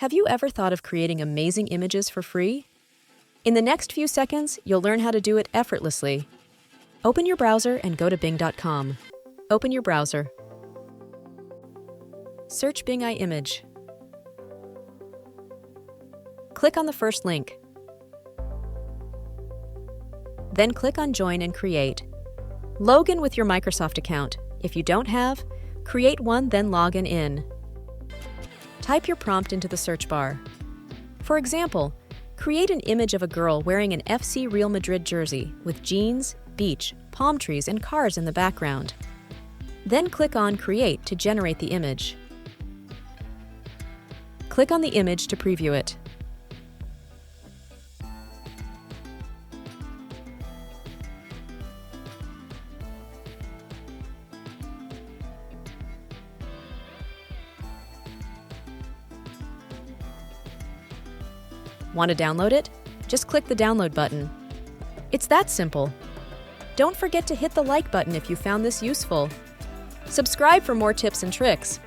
Have you ever thought of creating amazing images for free? In the next few seconds, you'll learn how to do it effortlessly. Open your browser and go to bing.com. Open your browser. Search Bing image. Click on the first link. Then click on Join and Create. Log in with your Microsoft account. If you don't have, create one, then log in. Type your prompt into the search bar. For example, create an image of a girl wearing an FC Real Madrid jersey with jeans, beach, palm trees, and cars in the background. Then click on Create to generate the image. Click on the image to preview it. Want to download it? Just click the download button. It's that simple. Don't forget to hit the like button if you found this useful. Subscribe for more tips and tricks.